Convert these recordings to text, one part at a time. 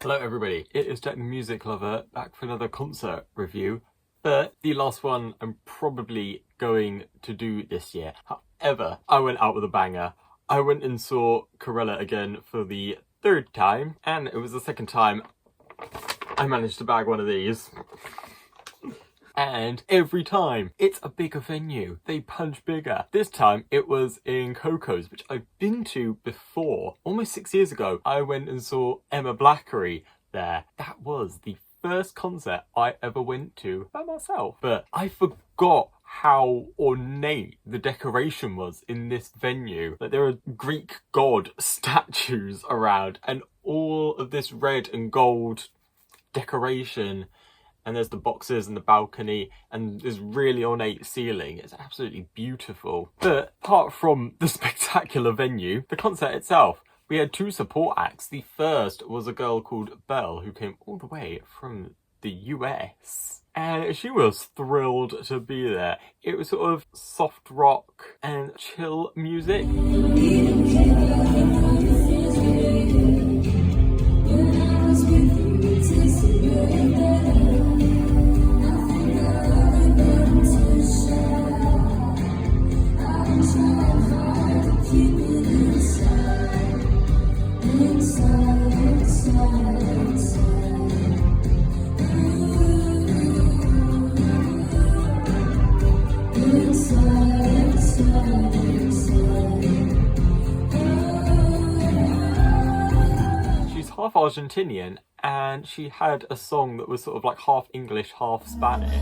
Hello everybody, it is Jack the Music Lover back for another concert review, but the last one I'm probably going to do this year. However, I went out with a banger. I went and saw Corella again for the third time, and it was the second time I managed to bag one of these. And every time, it's a bigger venue. They punch bigger. This time, it was in KOKO's, which I've been to before. Almost 6 years ago, I went and saw Emma Blackery there. That was the first concert I ever went to by myself. But I forgot how ornate the decoration was in this venue. Like, there are Greek god statues around, and all of this red and gold decoration. And there's the boxes and the balcony and this really ornate ceiling. It's absolutely beautiful. But apart from the spectacular venue, the concert itself, we had two support acts. The first was a girl called Belle, who came all the way from the US. And she was thrilled to be there. It was sort of soft rock and chill music. She's half Argentinian, and she had a song that was sort of like half English, half Spanish.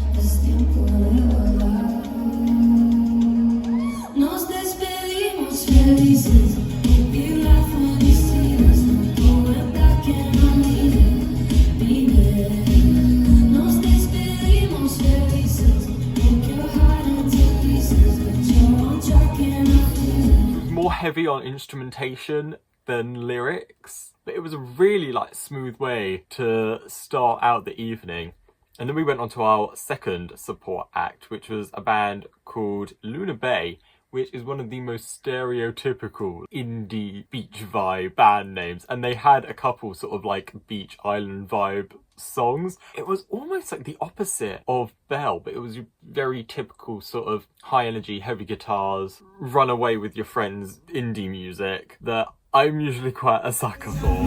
More heavy on instrumentation than lyrics, but it was a really smooth way to start out the evening. And then we went on to our second support act, which was a band called Luna Bay, which is one of the most stereotypical indie beach vibe band names. And they had a couple sort of beach island vibe songs. It was almost like the opposite of Belle, but it was very typical sort of high energy, heavy guitars, run away with your friends indie music that I'm usually quite a sucker for.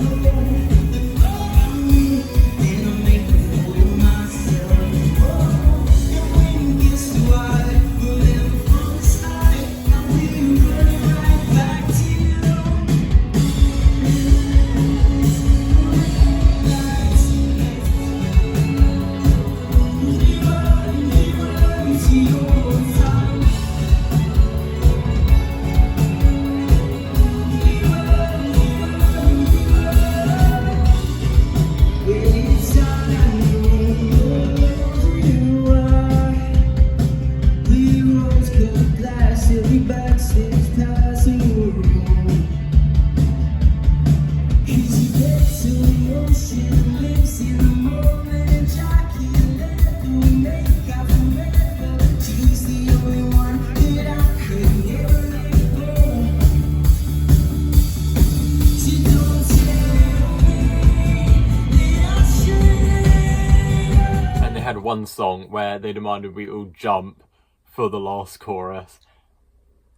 One song where they demanded we all jump for the last chorus,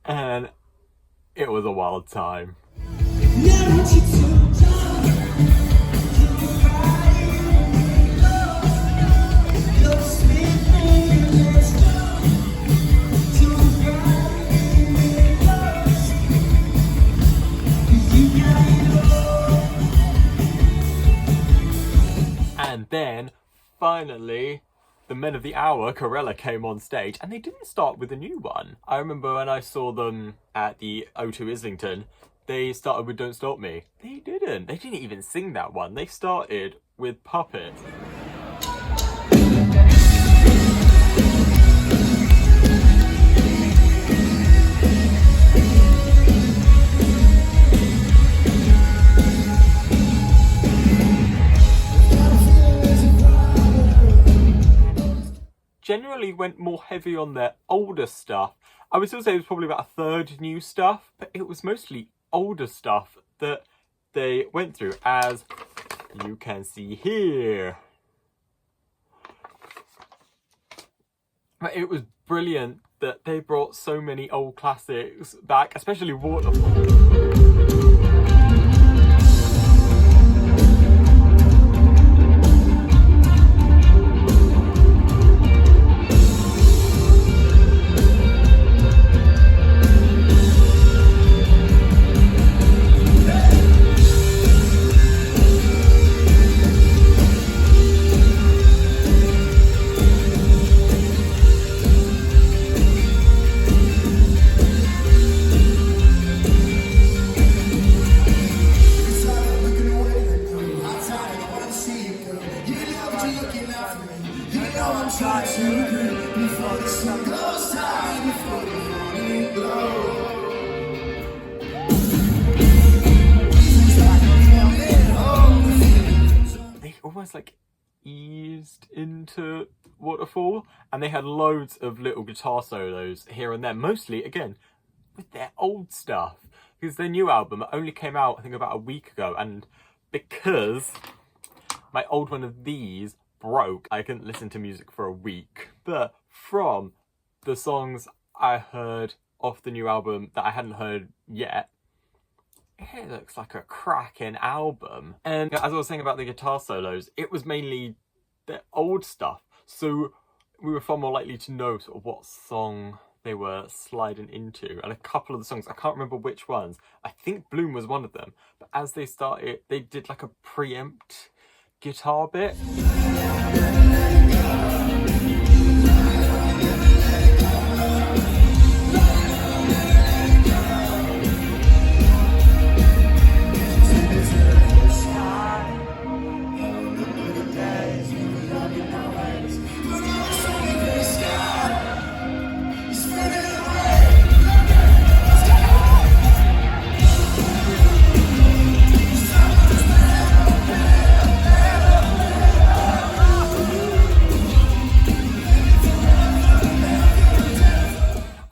and it was a wild time. And then finally, the men of the hour, Corella, came on stage, and they didn't start with a new one. I remember when I saw them at the O2 Islington, they started with Don't Stop Me. They didn't even sing that one. They started with Puppet. Generally went more heavy on their older stuff. I would still say it was probably about a third new stuff, but it was mostly older stuff that they went through, as you can see here. But it was brilliant that they brought so many old classics back, especially Waterfall. They almost like eased into Waterfall, and they had loads of little guitar solos here and there, mostly again with their old stuff, because their new album only came out I think about a week ago, and because my old one of these broke, I couldn't listen to music for a week. But from the songs I heard off the new album that I hadn't heard yet, it looks like a cracking album. And as I was saying about the guitar solos, it was mainly the old stuff, so we were far more likely to know sort of what song they were sliding into. And a couple of the songs, I can't remember which ones, I think Bloom was one of them, but as they started, they did like a preempt guitar bit.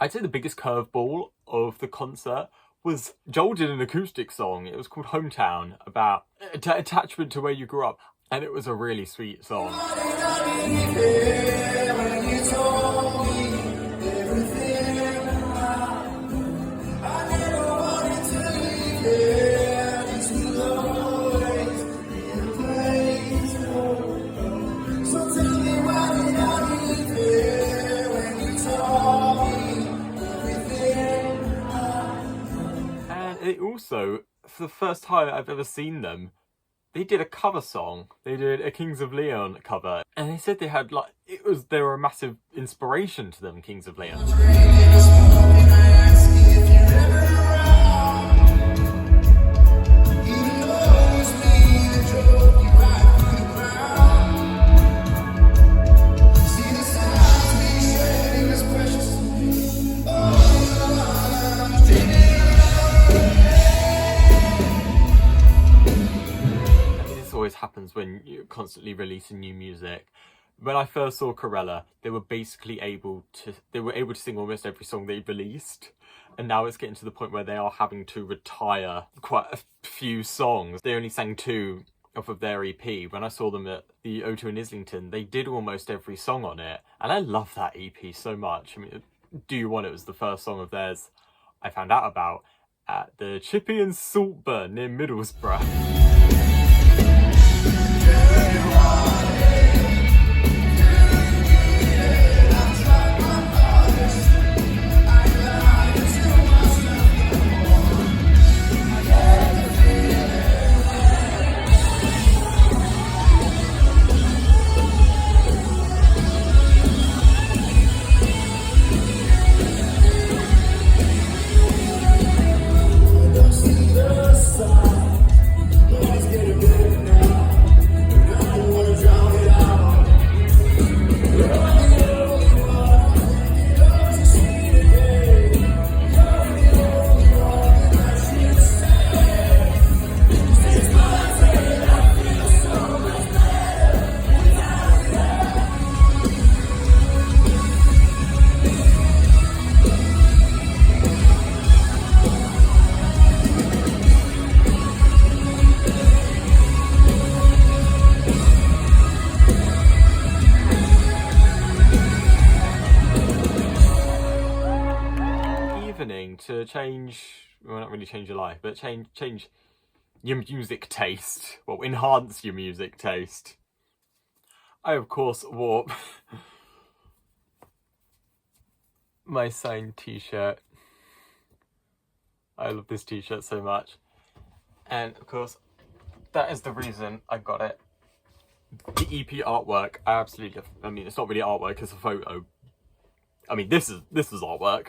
I'd say the biggest curveball of the concert was Joel did an acoustic song. It was called Hometown, about attachment to where you grew up, and it was a really sweet song. They also, for the first time I've ever seen them, they did a cover song. They did a Kings of Leon cover, and they said they had they were a massive inspiration to them, Kings of Leon. Always happens when you're constantly releasing new music. When I first saw Corella, they were basically able to sing almost every song they released, and now it's getting to the point where they are having to retire quite a few songs. They only sang 2 off of their EP. When I saw them at the O2 in Islington, they did almost every song on it, and I love that EP so much. I mean, Do You Want It was the first song of theirs I found out about at the Chippy and Saltburn near Middlesbrough. to change, well, not really change your life, but change your music taste. Well, enhance your music taste. I, of course, wore my signed t-shirt. I love this t-shirt so much. And, of course, that is the reason I got it. The EP artwork, I absolutely love. I mean, it's not really artwork, it's a photo. I mean, this is artwork,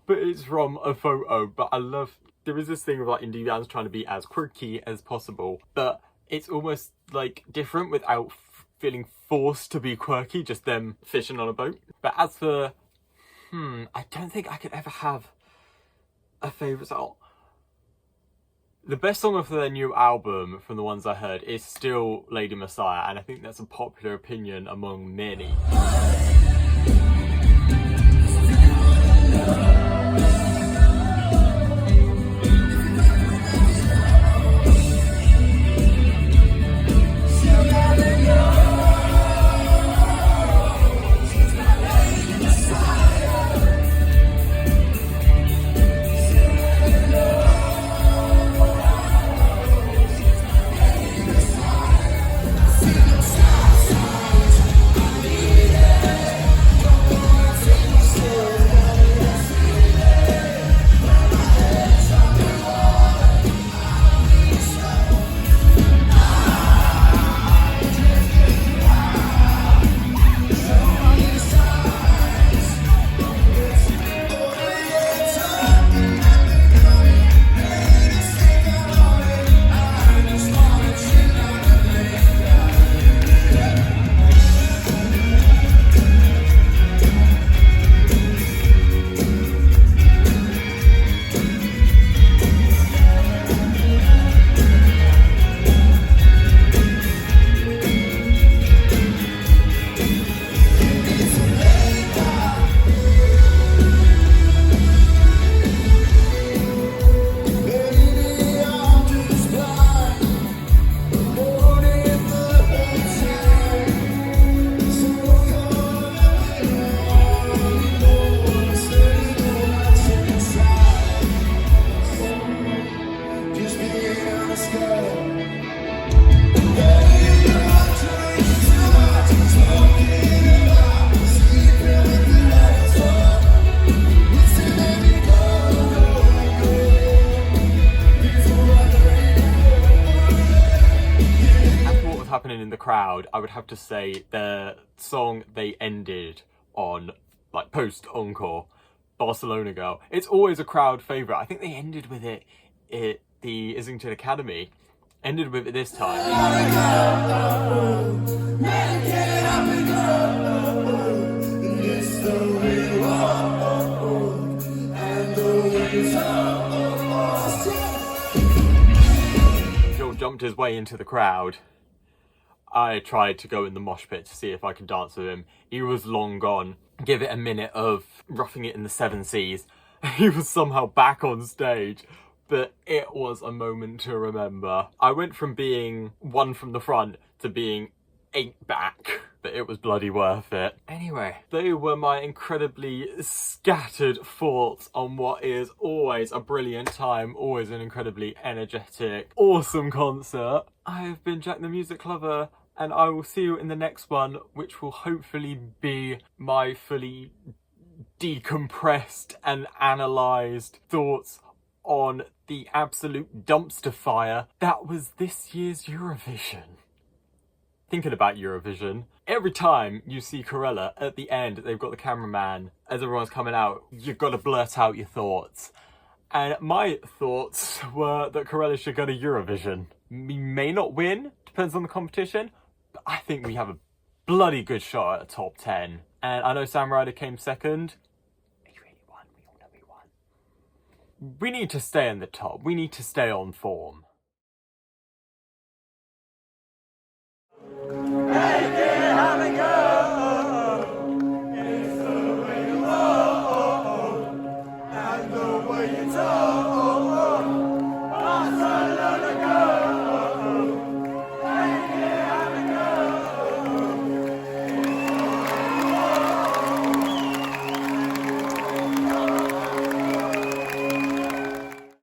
but it's from a photo. But I love, there is this thing of like indie bands trying to be as quirky as possible, but it's almost like different without feeling forced to be quirky, just them fishing on a boat. But as for, I don't think I could ever have a favourite song. The best song of their new album, from the ones I heard, is still Lady Messiah, and I think that's a popular opinion among many. In the crowd, I would have to say the song they ended on, like post encore, Barcelona Girl. It's always a crowd favourite. I think they ended with it at the Islington Academy. Ended with it this time. Joel jumped his way into the crowd. I tried to go in the mosh pit to see if I could dance with him. He was long gone. Give it a minute of roughing it in the 7 Seas. He was somehow back on stage. But it was a moment to remember. I went from being 1 from the front to being 8 back. But it was bloody worth it. Anyway, they were my incredibly scattered thoughts on what is always a brilliant time, always an incredibly energetic, awesome concert. I have been Jack the Music Lover, and I will see you in the next one, which will hopefully be my fully decompressed and analysed thoughts on the absolute dumpster fire that was this year's Eurovision. Thinking about Eurovision, every time you see Corella, at the end, they've got the cameraman, as everyone's coming out, you've got to blurt out your thoughts. And my thoughts were that Corella should go to Eurovision. We may not win, depends on the competition, but I think we have a bloody good shot at a top 10. And I know Sam Ryder came second. He really won, we all know he won. We need to stay in the top, we need to stay on form.